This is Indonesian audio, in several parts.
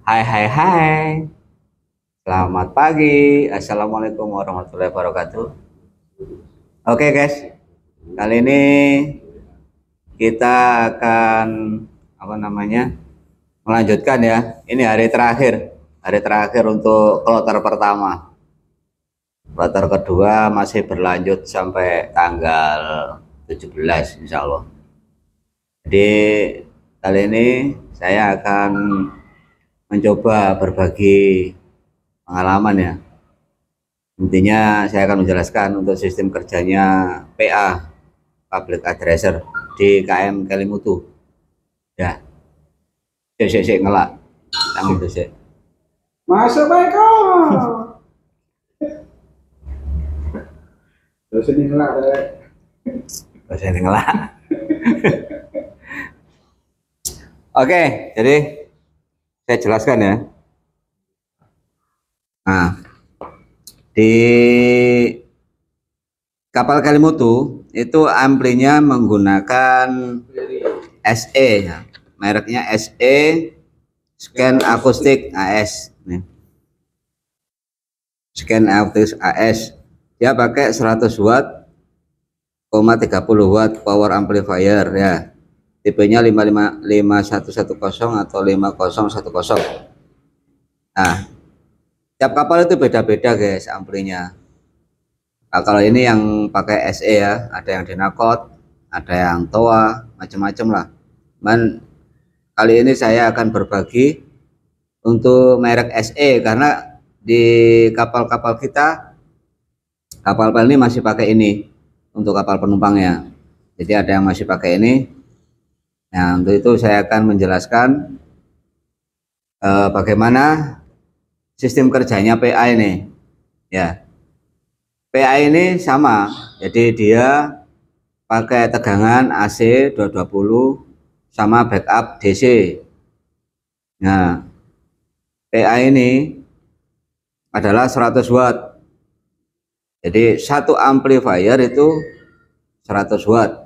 Hai hai hai, selamat pagi. Assalamualaikum warahmatullahi wabarakatuh. Oke guys, kali ini kita akan apa namanya melanjutkan ya. Ini hari terakhir untuk kloter pertama. Kloter kedua masih berlanjut sampai tanggal 17 insya Allah. Jadi kali ini saya akan mencoba berbagi pengalaman ya. Intinya saya akan menjelaskan untuk sistem kerjanya PA, Public Addresser di KM Kelimutu. Ya, cek ngelak, tangan itu sih. Masa baik kau. Terus ini ngelak deh. Bahasa ngelak. Oke, jadi saya jelaskan ya. Nah, di kapal Kelimutu itu amplinya menggunakan SE ya. Mereknya SE Scan Acoustic AS nih. Scan Acoustic AS. Dia pakai 100 watt, 30 watt power amplifier ya. Tipenya 5110 atau 5010. Nah, tiap kapal itu beda-beda guys amplinya. Nah, kalau ini yang pakai SE ya, ada yang Dynacot, ada yang Toa, macam-macam lah. Man, kali ini saya akan berbagi untuk merek SE karena di kapal-kapal kita, kapal ini masih pakai ini untuk kapal penumpangnya. Jadi ada yang masih pakai ini. Nah, untuk itu saya akan menjelaskan bagaimana sistem kerjanya PA ini. Ya, PA ini sama, jadi dia pakai tegangan AC 220 sama backup DC. Nah, PA ini adalah 100 watt. Jadi satu amplifier itu 100 watt.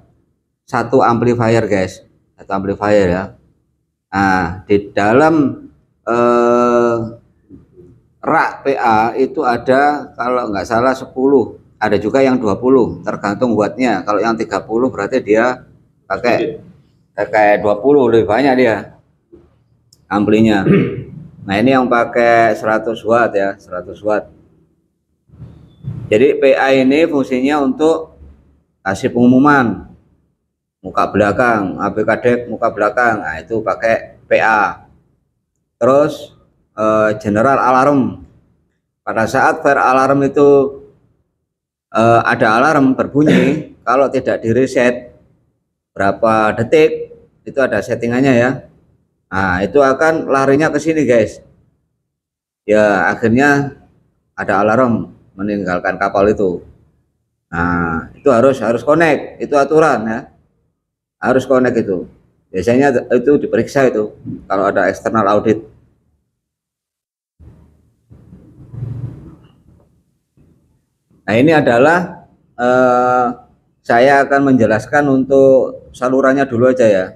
Satu amplifier guys, satu amplifier ya. Nah, di dalam rak PA itu ada kalau nggak salah 10, ada juga yang 20, tergantung wattnya. Kalau yang 30 berarti dia pakai 20, lebih banyak dia amplinya. Nah, ini yang pakai 100 watt ya, 100 watt. Jadi PA ini fungsinya untuk kasih pengumuman muka belakang, APK deck muka belakang. Nah, itu pakai PA. Terus general alarm. Pada saat fire alarm itu ada alarm berbunyi, kalau tidak di reset berapa detik, itu ada settingannya ya. Nah, itu akan larinya ke sini guys. Ya, akhirnya ada alarm meninggalkan kapal itu. Nah, itu harus connect, itu aturan ya. Harus connect itu. Biasanya itu diperiksa itu kalau ada external audit. Nah, ini adalah saya akan menjelaskan untuk salurannya dulu aja ya.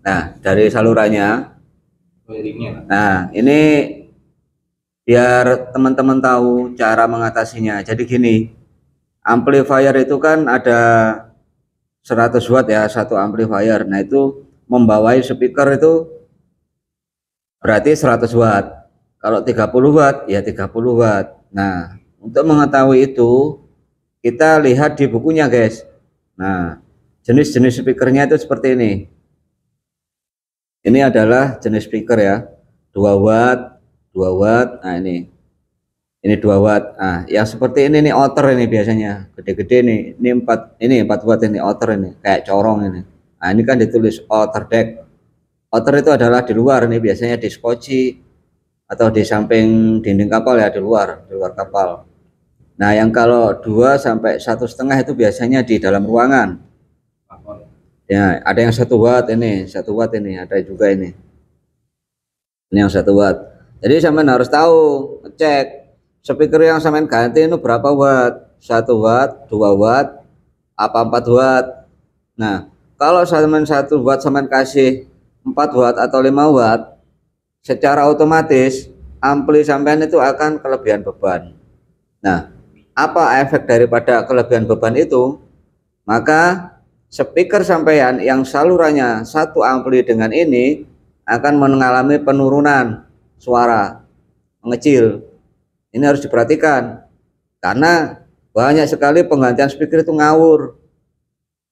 Nah, dari salurannya. Nah, ini biar teman-teman tahu cara mengatasinya. Jadi gini, amplifier itu kan ada 100 watt ya, satu amplifier. Nah, itu membawai speaker itu berarti 100 watt. Kalau 30 watt ya 30 watt. Nah, untuk mengetahui itu kita lihat di bukunya guys. Nah, jenis-jenis speakernya itu seperti ini. Ini adalah jenis speaker ya, 2 watt, 2 watt. Nah, ini 2 watt. Nah, yang seperti ini nih outer ini biasanya gede-gede nih. Ini 4 watt ini outer ini, kayak corong ini. Nah, ini kan ditulis outer deck. Outer itu adalah di luar, ini biasanya di skoci atau di samping dinding kapal ya, di luar kapal. Nah, yang kalau 2 sampai 1,5 itu biasanya di dalam ruangan. Ya, ada yang 1 watt ini, 1 watt ini, ada juga ini. Ini yang 1 watt. Jadi sampean harus tahu, ngecek speaker yang sampean ganti itu berapa watt? 1 watt, 2 watt, apa 4 watt. Nah, kalau sampean 1 watt sampean kasih 4 watt atau 5 watt, secara otomatis ampli sampean itu akan kelebihan beban. Nah, apa efek daripada kelebihan beban itu? Maka speaker sampean yang salurannya satu ampli dengan ini akan mengalami penurunan suara, mengecil. Ini harus diperhatikan karena banyak sekali penggantian speaker itu ngawur,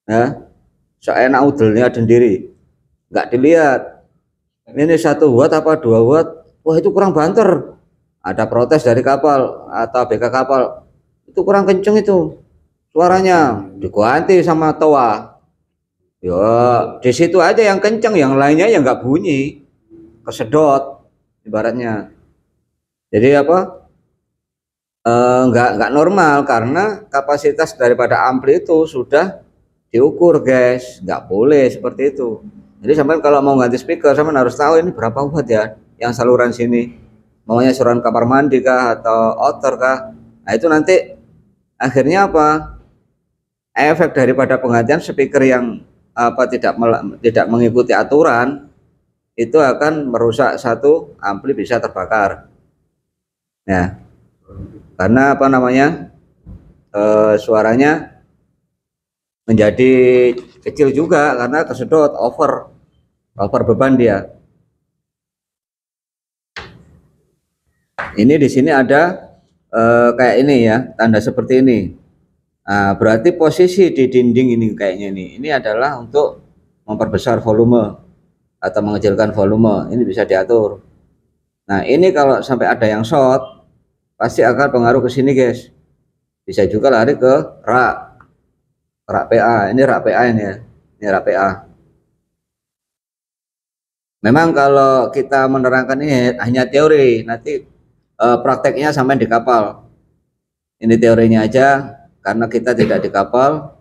ya, seenak udelnya sendiri, nggak dilihat ini 1 watt apa 2 watt, wah itu kurang banter, ada protes dari kapal atau BK kapal, itu kurang kenceng itu suaranya, diganti sama toa. Ya di situ aja yang kenceng, yang lainnya yang nggak bunyi, kesedot ibaratnya. Jadi apa? Nggak normal karena kapasitas daripada ampli itu sudah diukur guys, nggak boleh seperti itu. Jadi sampai kalau mau ganti speaker sampai harus tahu ini berapa watt ya yang saluran sini, maunya saluran kamar mandi kah atau outer kah. Nah itu nanti akhirnya apa, efek daripada penggantian speaker yang apa tidak mengikuti aturan itu akan merusak satu ampli, bisa terbakar ya, karena apa namanya, suaranya menjadi kecil juga karena kesedot over beban dia. Ini di sini ada kayak ini ya, tanda seperti ini. Nah, berarti posisi di dinding ini kayaknya ini adalah untuk memperbesar volume atau mengecilkan volume. Ini bisa diatur. Nah, ini kalau sampai ada yang short pasti akan pengaruh ke sini guys. Bisa juga lari ke rak PA. Ini rak PA ini ya. Ini rak PA. Memang kalau kita menerangkan ini hanya teori, nanti prakteknya sampai di kapal. Ini teorinya aja, karena kita tidak di kapal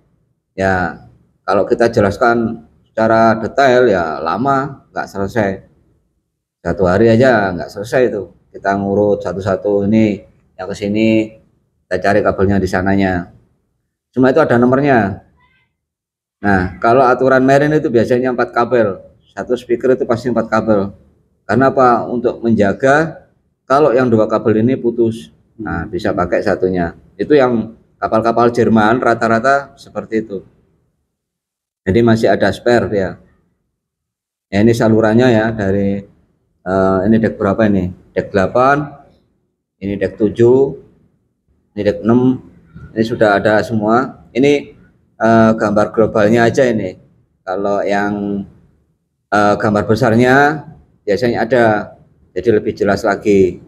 ya, kalau kita jelaskan secara detail ya lama, nggak selesai. 1 hari aja nggak selesai itu, kita ngurut satu-satu, ini yang ke sini, kita cari kabelnya di sananya, semua itu ada nomornya. Nah kalau aturan Merin itu biasanya 4 kabel, satu speaker itu pasti 4 kabel. Karena apa? Untuk menjaga kalau yang 2 kabel ini putus, nah bisa pakai satunya. Itu yang kapal-kapal Jerman rata-rata seperti itu. Jadi masih ada spare ya. Ya ini salurannya ya, dari ini dek berapa ini? Dek 8, ini dek 7, ini dek 6. Ini sudah ada semua. Ini gambar globalnya aja ini. Kalau yang gambar besarnya biasanya ada, jadi lebih jelas lagi,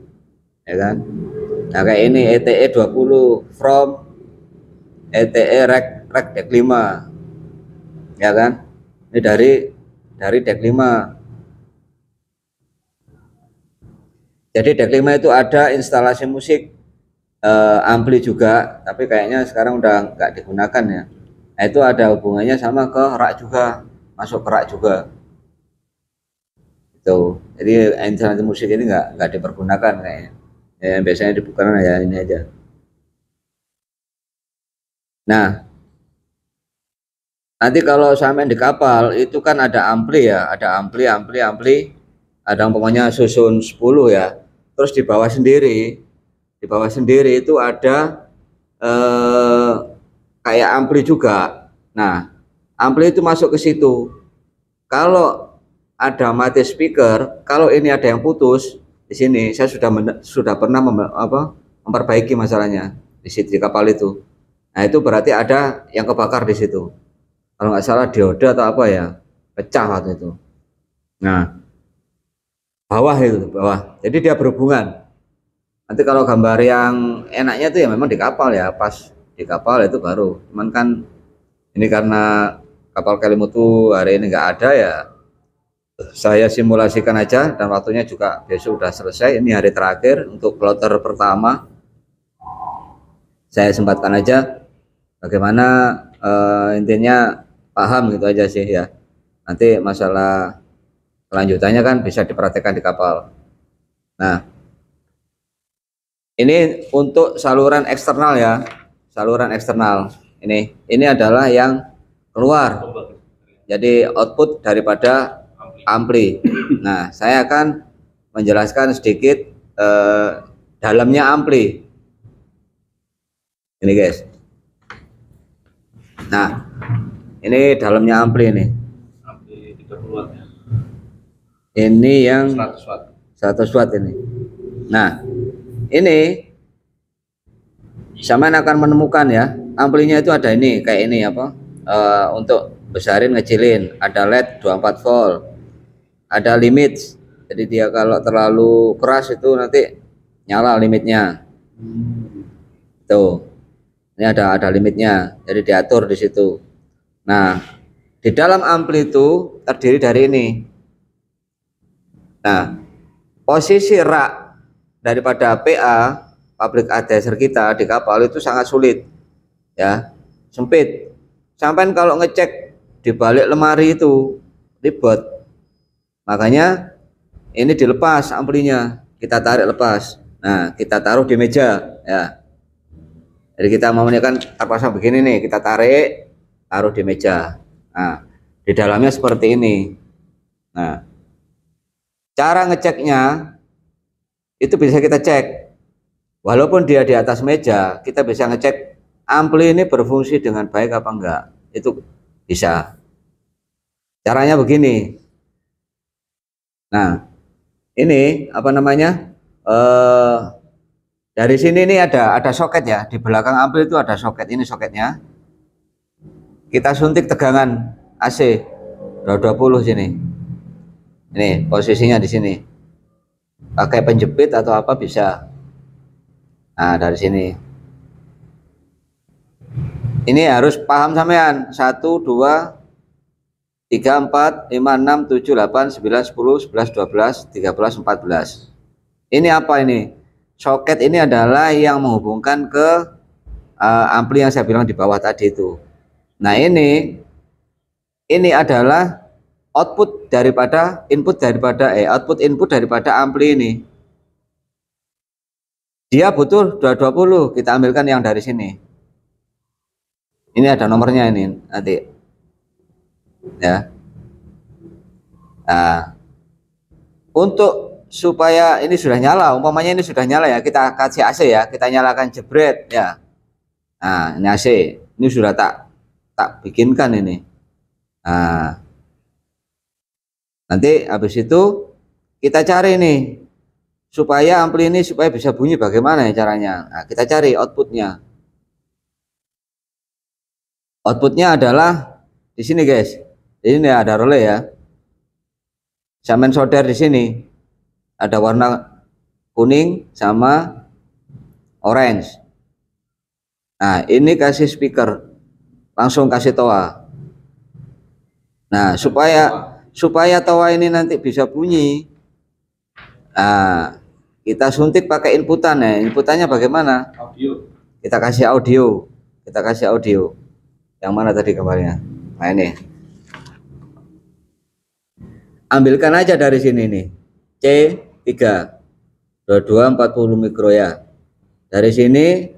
ya kan? Nah kayak ini ETE 20 from ETE rek dek 5, ya kan? Ini dari dek 5. Jadi dek 5 itu ada instalasi musik, ampli juga, tapi kayaknya sekarang udah nggak digunakan ya. Nah itu ada hubungannya sama ke rak juga, masuk ke rak juga. Itu jadi instalasi musik ini nggak dipergunakan kayaknya. Ya, biasanya dibuka ya ini aja. Nah nanti kalau sampai di kapal itu kan ada ampli ya, ada ampli, ada umpamanya susun 10 ya, terus di bawah sendiri itu ada kayak ampli juga. Nah ampli itu masuk ke situ. Kalau ada mati speaker, kalau ini ada yang putus di sini, saya sudah pernah memperbaiki masalahnya di situ, di kapal itu. Nah itu berarti ada yang kebakar di situ, kalau nggak salah dioda atau apa ya, pecah waktu itu. Nah bawah itu, bawah, jadi dia berhubungan. Nanti kalau gambar yang enaknya itu ya memang di kapal ya, pas di kapal itu baru. Cuman kan ini karena kapal Kelimutu hari ini nggak ada ya, saya simulasikan aja, dan waktunya juga besok udah selesai. Ini hari terakhir untuk kloter pertama, saya sempatkan aja bagaimana intinya paham gitu aja sih ya. Nanti masalah kelanjutannya kan bisa diperhatikan di kapal. Nah ini untuk saluran eksternal ya, saluran eksternal ini adalah yang keluar, jadi output daripada ampli. Nah saya akan menjelaskan sedikit dalamnya ampli. Ini guys. Nah, ini dalamnya ampli ini. Ampli 30 watt ya. Ini yang 100 watt. 100 watt ini. Nah, ini sampean akan menemukan ya, amplinya itu ada ini kayak ini apa? Untuk besarin ngecilin, ada LED 24 volt. Ada limit. Jadi dia kalau terlalu keras itu nanti nyala limitnya. Tuh. Ini ada limitnya. Jadi diatur di situ. Nah, di dalam ampli itu terdiri dari ini. Nah, posisi rak daripada PA public adapter kita di kapal itu sangat sulit. Ya, sempit. Sampai kalau ngecek di balik lemari itu ribet. Makanya ini dilepas amplinya, kita tarik lepas. Nah, kita taruh di meja ya. Jadi kita maunya kan terpasang begini nih, kita tarik, taruh di meja. Nah, di dalamnya seperti ini. Nah, cara ngeceknya itu bisa kita cek. Walaupun dia di atas meja, kita bisa ngecek ampli ini berfungsi dengan baik apa enggak. Itu bisa. Caranya begini. Nah, ini apa namanya? Dari sini ini ada soket ya, di belakang ampli itu ada soket. Ini soketnya. Kita suntik tegangan AC 220 sini. Ini posisinya di sini. Pakai penjepit atau apa bisa. Nah, dari sini. Ini harus paham sampean. 1 2 3 4 5 6 7 8 9 10 11 12 13 14. Ini apa ini? Soket ini adalah yang menghubungkan ke ampli yang saya bilang di bawah tadi itu. Nah, ini adalah output input daripada ampli ini. Dia butuh 220, kita ambilkan yang dari sini. Ini ada nomornya ini nanti. Ya. Nah, untuk supaya ini sudah nyala, umpamanya ini sudah nyala ya, kita kasih AC ya, kita nyalakan jebret ya. Nah, ini AC, ini sudah tak bikinkan ini. Nah, nanti habis itu kita cari nih supaya ampli ini supaya bisa bunyi bagaimana ya caranya. Nah, kita cari outputnya. Outputnya adalah di sini guys. Ini ada relay ya. Sampean solder di sini. Ada warna kuning sama orange. Nah, ini kasih speaker, langsung kasih toa. Nah, supaya toa ini nanti bisa bunyi. Nah, kita suntik pakai inputan ya. Inputannya bagaimana? Audio. Kita kasih audio. Yang mana tadi gambarnya? Nah, ini. Ambilkan aja dari sini nih. C3 2240 mikro ya. Dari sini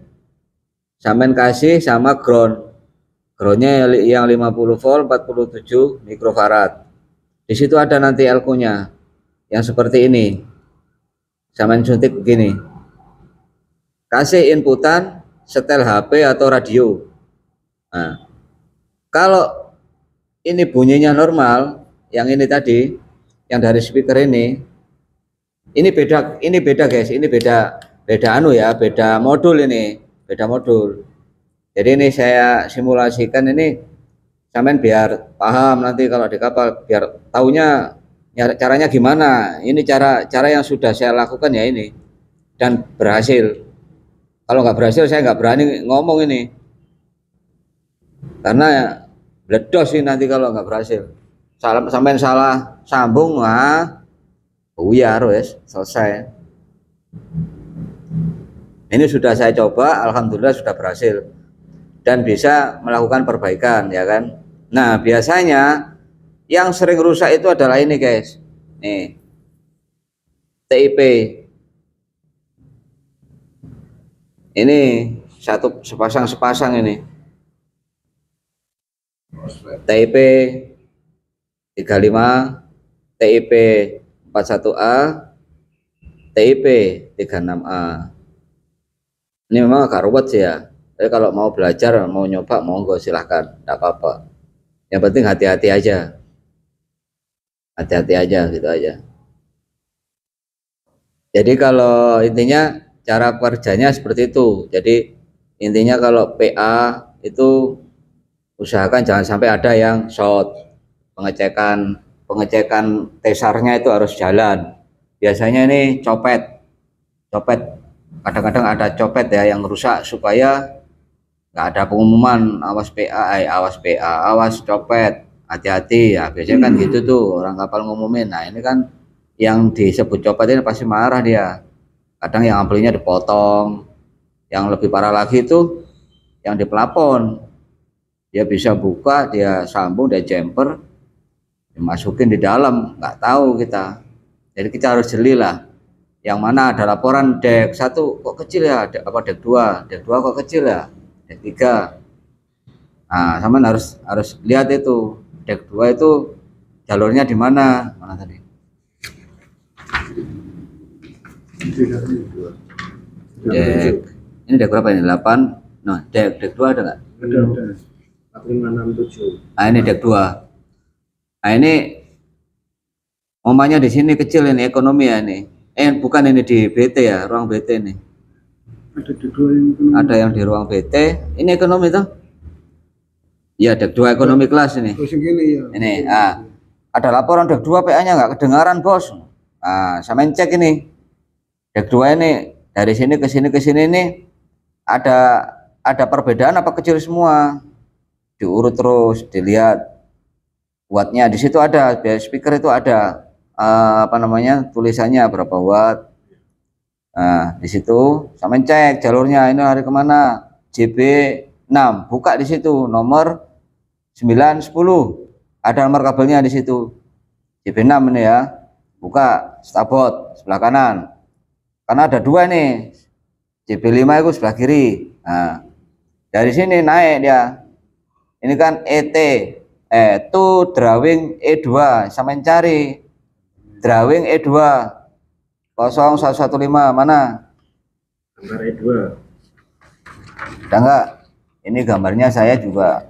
sampean kasih sama groundnya yang 50 volt 47 mikrofarad. Di situ ada nanti elko-nya yang seperti ini. Sampean suntik begini. Kasih inputan setel HP atau radio. Nah, kalau ini bunyinya normal, yang ini tadi, yang dari speaker ini beda guys, ini beda anu ya, beda modul ini, beda modul. Jadi ini saya simulasikan ini sampean biar paham nanti kalau di kapal, biar taunya caranya gimana. Ini cara yang sudah saya lakukan ya ini, dan berhasil. Kalau nggak berhasil saya nggak berani ngomong ini, karena bledos sih nanti kalau nggak berhasil. Sampean salah sambung, buyar wes, selesai. Ini sudah saya coba, alhamdulillah sudah berhasil dan bisa melakukan perbaikan ya kan. Nah, biasanya yang sering rusak itu adalah ini guys, nih TIP ini sepasang ini TIP 35, TIP 41A, TIP 36A. Ini memang agak ruwet sih ya. Tapi kalau mau belajar, mau nyoba, monggo silahkan, tidak apa-apa. Yang penting hati-hati aja. Hati-hati aja, gitu aja. Jadi kalau intinya cara kerjanya seperti itu. Jadi intinya kalau PA itu usahakan jangan sampai ada yang short. Pengecekan tesarnya itu harus jalan. Biasanya ini copet. Kadang-kadang ada copet ya yang rusak supaya nggak ada pengumuman awas PA, awas copet, hati-hati ya. Biasanya kan gitu tuh orang kapal ngumumin. Nah ini kan yang disebut copet ini pasti marah dia. Kadang yang amplinya dipotong. Yang lebih parah lagi itu yang di pelapon. Dia bisa buka, dia sambung, dia jumper, dimasukin di dalam, nggak tahu kita. Jadi kita harus jeli lah. Yang mana ada laporan dek 1 kok kecil ya, dek 2, dek 2 kok kecil ya, dek 3. Nah, sama harus lihat itu dek 2 itu jalurnya di mana? Mana tadi? Dek, ini dek berapa ini? 8. Nah, dek 2 ada nggak? Ada. 567. Nah, ini dek 2. Nah, ini omanya di sini kecil ini ekonomi ya ini. Bukan ini di BT ya, ruang BT ini. Ada di dua yang Ada yang di ruang BT. Ini ekonomi tuh? Ya, dek 2 ekonomi kelas ini. terus yang gini ya. Ini, ada laporan dek 2 PA-nya nggak kedengaran, Bos. Sama cek ini. Dek 2 ini dari sini ke sini ini ada perbedaan apa kecil semua? Diurut terus, dilihat wattnya di situ ada, speaker itu ada apa namanya tulisannya berapa watt. Nah di situ sama cek jalurnya ini hari kemana, JB 6 buka di situ nomor 9 10 ada nomor kabelnya di situ, JB 6 ini ya, buka starboard sebelah kanan karena ada 2 nih, JB 5 itu sebelah kiri. Nah dari sini naik dia, ini kan ET itu drawing E2, sama cari drawing E2 0115 mana? Gambar E2. Ada enggak? Ini gambarnya saya juga.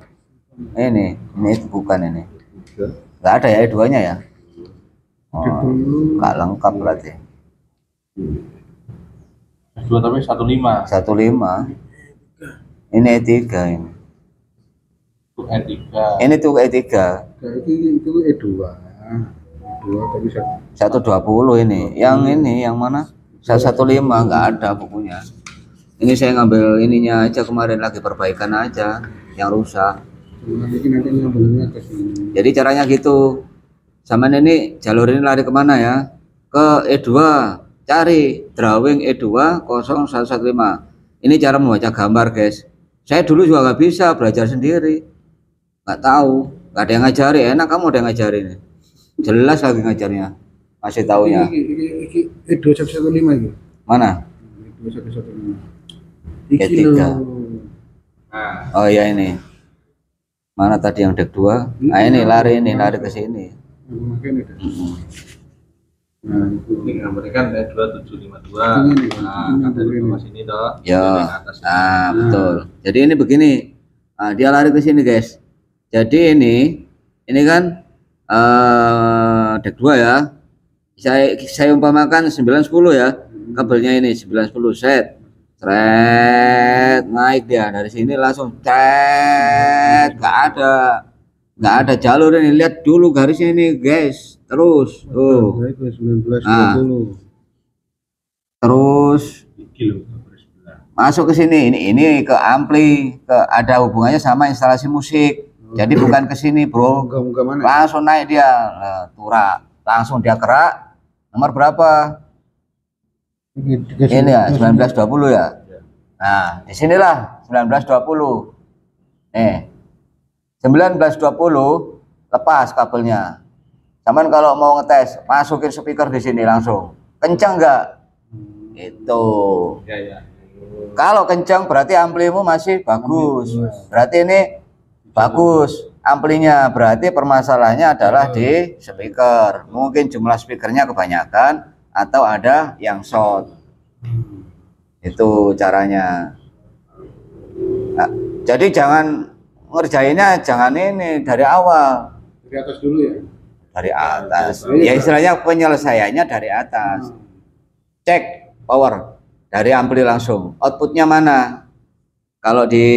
Ini bukan ini. Enggak ada ya E2 nya ya? Oh, enggak lengkap berarti. S2 tapi 15. 15. Ini E3 ini. Itu E3. Ini tuh E3. Nah, itu E2. E2 tapi 120 ini. Yang ini yang mana? 115 enggak ada bukunya. Ini saya ngambil ininya aja kemarin, lagi perbaikan aja yang rusak. nanti ngambilnya ke sini. Jadi caranya gitu. Sama ini jalur ini lari kemana ya? Ke E2. Cari drawing E2 0115. Ini cara membaca gambar, guys. Saya dulu juga nggak bisa, belajar sendiri. Nggak tahu, nggak ada yang ngajari. Enak kamu ada yang ngajarin. Jelas lagi ngajarnya. Masih taunya. Iki E2 115 iki. Mana? E2 115. E3. Iki lho. Nah, Oh iya ini. Mana tadi yang dek 2? Nah ini lari ke sini. Makanya ada. Nah, itu. ini gambarnya kan E2 752. Ini. Nah, kan dari bawah sini toh. Ya, Dari atas ini. betul. Jadi ini begini, dia lari ke sini, guys. Jadi ini kan dek 2 ya. Saya umpamakan 910 ya. Kabelnya ini 910 set. Tret, naik dia dari sini langsung tret, nggak ada jalur ini. Lihat dulu garisnya ini, guys. Terus tuh. Itu 1920. Terus Kilo gambar sebelah. masuk ke sini, ini ke ampli, ada hubungannya sama instalasi musik. Jadi bukan ke sini, bro. Muka mana? Langsung naik dia, turak, langsung dia kerak. Nomor berapa? Ini ya 1920 ya. Nah disinilah 1920. Nih 1920 lepas kabelnya. Cuman kalau mau ngetes masukin speaker di sini langsung. Kencang nggak? Itu. Ya, ya. Kalau kencang berarti amplimu masih bagus. Berarti ini bagus amplinya. Berarti permasalahannya adalah di speaker. Mungkin jumlah speakernya kebanyakan atau ada yang short. Itu caranya. Nah, jadi jangan ngerjainnya jangan ini dari awal. Dari atas dulu ya. Dari atas. Ya istilahnya penyelesaiannya dari atas. Cek power dari ampli langsung. Outputnya mana? Kalau di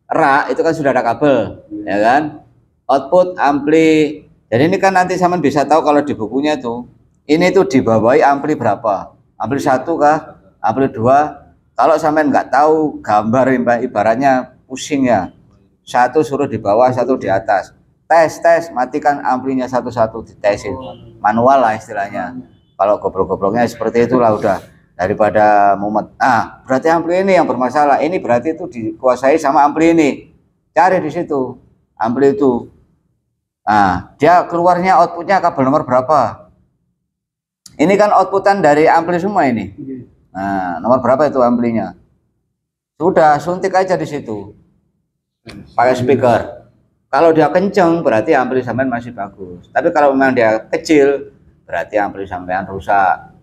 rak itu kan sudah ada kabel, ya kan? Output ampli. Jadi ini kan nanti sampean bisa tahu kalau di bukunya itu. Ini tuh dibawahi ampli berapa? Ampli 1 kah? Ampli 2? Kalau sampean nggak tahu gambar ibaratnya pusing ya. Satu suruh di bawah, satu di atas. Tes, matikan amplinya satu-satu ditesin. Manual lah istilahnya. Kalau goblok-gobloknya seperti itulah udah daripada mumet. Ah, berarti ampli ini yang bermasalah. Ini berarti itu dikuasai sama ampli ini. Cari di situ ampli itu. Nah, dia keluarnya outputnya kabel nomor berapa? Ini kan outputan dari ampli semua ini. Nah, nomor berapa itu amplinya? Sudah, suntik aja di situ. Pakai speaker. Kalau dia kenceng berarti ampli sampean masih bagus. Tapi kalau memang dia kecil berarti ampli sampean rusak.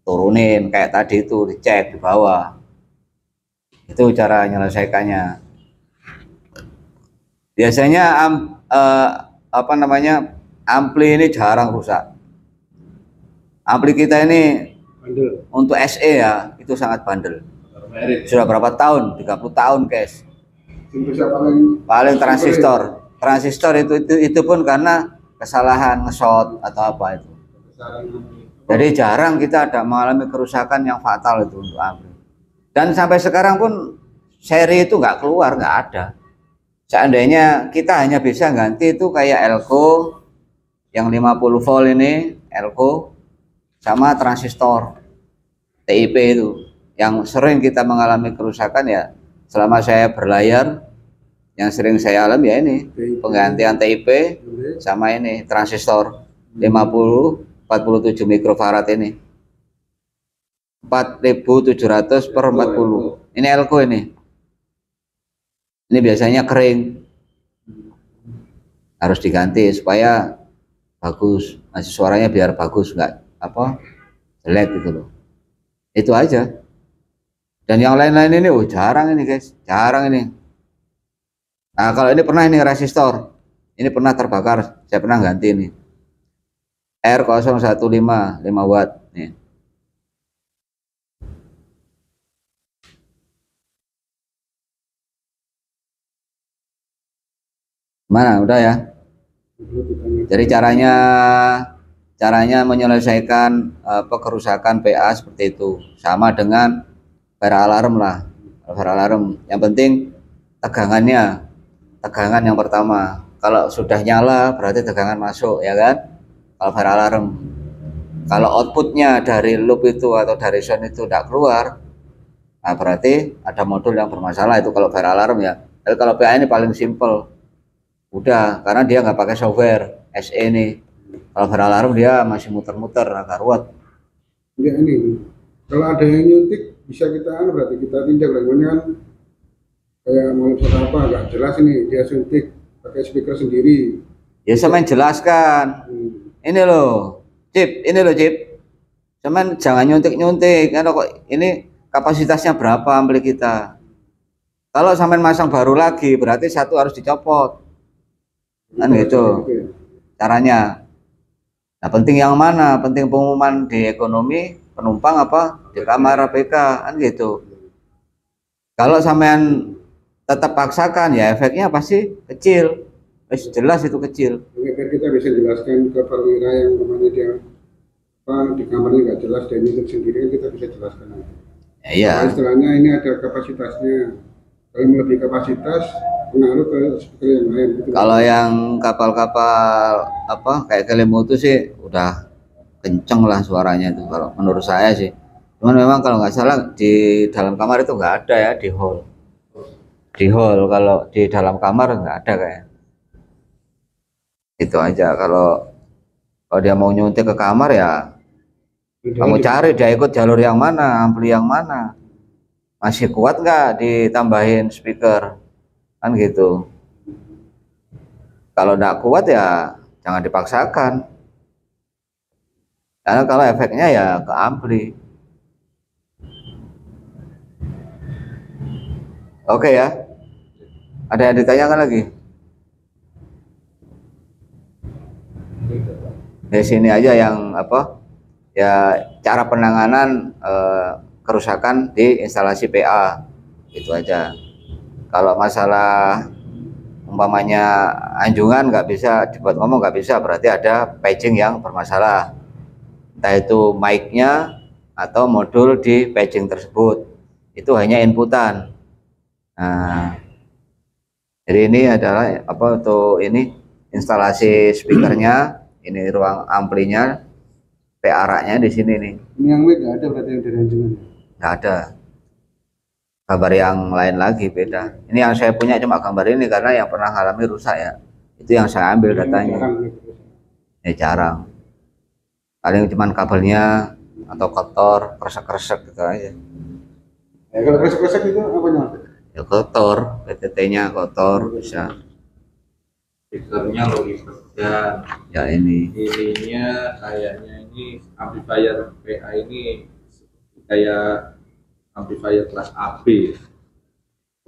Turunin kayak tadi itu, dicek di bawah. Itu cara menyelesaikannya. Biasanya ampli ini jarang rusak. Ampli kita ini Bandel. untuk SE ya itu sangat bandel. Sudah berapa tahun? 30 tahun guys. Paling transistor itu pun karena kesalahan nge-short atau apa itu. Jadi jarang kita ada mengalami kerusakan yang fatal itu untuk ampli. Dan sampai sekarang pun seri itu nggak keluar, nggak ada. Seandainya kita hanya bisa ganti itu kayak elko yang 50 volt ini, elko sama transistor TIP itu yang sering kita mengalami kerusakan ya. Selama saya berlayar yang sering saya alami ya ini penggantian TIP sama ini transistor 47 mikrofarad ini 4700 per 40 ini elko ini biasanya kering, harus diganti supaya bagus, masih suaranya biar bagus, nggak apa jelek gitu loh. Itu aja. Dan yang lain-lain ini jarang ini guys, jarang ini. Nah kalau ini pernah ini resistor ini pernah terbakar, saya pernah ganti ini R015 5 watt nih. Mana udah ya. Jadi caranya menyelesaikan kerusakan PA seperti itu sama dengan fire alarm lah. Fire alarm yang penting tegangan yang pertama. Kalau sudah nyala berarti tegangan masuk ya kan. Kalau fire alarm, kalau outputnya dari loop itu atau dari sound itu tidak keluar, nah berarti ada modul yang bermasalah itu kalau fire alarm ya. Tapi kalau PA ini paling simple. Udah, karena dia nggak pakai software SE ini. Kalau fire alarm dia masih muter-muter agak ruwet. Ya ini, kalau ada yang nyuntik bisa kita berarti kita tindak bagaimana kan kayak mau apa nggak jelas ini dia suntik pakai speaker sendiri. Ya saya main jelaskan. Ini loh, Cip. Cuman jangan nyuntik-nyuntik. Karena kok ini kapasitasnya berapa ampli kita. Kalau sampai masang baru lagi berarti satu harus dicopot. Kan gitu caranya. Nah penting yang mana? Penting pengumuman di ekonomi penumpang apa di kamar APK kan gitu. Kalau sampean tetap paksakan ya efeknya pasti kecil. Jelas itu kecil. Biar kita bisa jelaskan ke perwira yang namanya dia di kamarnya nggak jelas dan itu sendiri kan kita bisa jelaskan. Iya. Istilahnya ini ada kapasitasnya. Kalau melebihi kapasitas pengaruh ke speaker yang lain. Gitu. Kalau yang kapal-kapal apa kayak Kelimutu sih udah kenceng lah suaranya itu kalau menurut saya sih. Cuman memang kalau nggak salah di dalam kamar itu nggak ada ya di hall. Di hall kalau di dalam kamar nggak ada kayak. Itu aja kalau dia mau nyuntik ke kamar ya kamu cari dia ikut jalur yang mana, ampli yang mana. Masih kuat nggak ditambahin speaker kan gitu. Kalau nggak kuat ya jangan dipaksakan. Karena kalau efeknya ya ke ampli. Oke ya. Ada yang ditanyakan lagi? Di sini aja yang apa? Ya cara penanganan kerusakan di instalasi PA. Itu aja. Kalau masalah umpamanya anjungan nggak bisa dibuat ngomong, nggak bisa, berarti ada paging yang bermasalah, entah itu mic-nya atau modul di paging tersebut. Itu hanya inputan. Nah, jadi ini adalah apa, untuk ini instalasi speakernya, ini ruang amplinya, PA rak-nya di sini nih. Ini yang mic nggak ada berarti yang dari anjungan? Nggak ada. Gambar yang lain lagi beda. Ini yang saya punya cuma gambar ini karena yang pernah alami rusak ya. Itu yang saya ambil datanya. Ya jarang. Paling cuman kabelnya atau kotor, kresek-kresek gitu aja. Ya, kalau kresek-kresek itu apanya? Ya kotor, PTT-nya kotor bisa. Speakernya Logitech dan Ya ini. ininya kayaknya ini amplifier PA ini kayak amplifier kelas AB.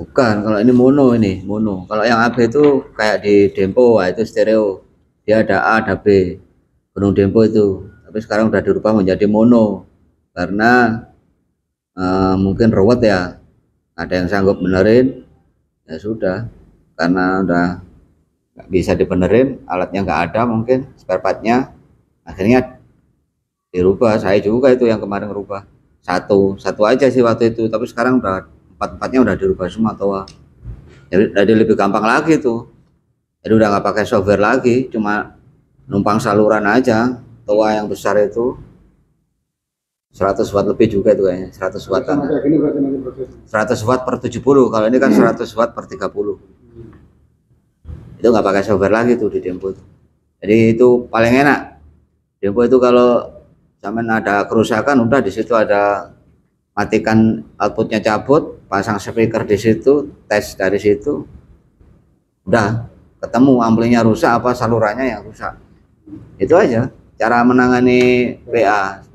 Bukan, kalau ini mono, ini mono. Kalau yang AB itu kayak di Dempo, wah, itu stereo. Dia ada A, ada B. Gunung Dempo itu. Tapi sekarang udah dirubah menjadi mono. Karena mungkin ruwet ya. Ada yang sanggup benerin, ya sudah. Karena udah nggak bisa dibenerin, alatnya nggak ada mungkin, spare partnya. Akhirnya dirubah. Saya juga itu yang kemarin rubah. Satu aja sih waktu itu, tapi sekarang udah empat-empatnya udah dirubah semua toa. Jadi lebih gampang lagi tuh. Jadi udah nggak pakai software lagi, cuma numpang saluran aja. Toa yang besar itu 100 watt lebih juga itu kayaknya, 100 watt. 100 watt per 70, kalau ini kan 100 watt per 30. Itu nggak pakai software lagi tuh di Dempo itu. Jadi itu paling enak. Dempo itu kalau zaman ada kerusakan, udah di situ ada, matikan outputnya, cabut, pasang speaker di situ, tes dari situ, udah ketemu amplinya rusak apa salurannya yang rusak. Itu aja cara menangani PA.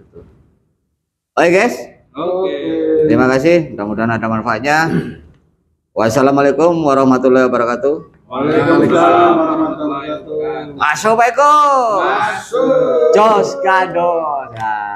Oke guys, Oke. terima kasih, mudah-mudahan ada manfaatnya. Wassalamualaikum warahmatullahi wabarakatuh. Waalaikumsalam warahmatullahi wabarakatuh. Masuk Pak Eko. Masuk. Jos Gados. Nah.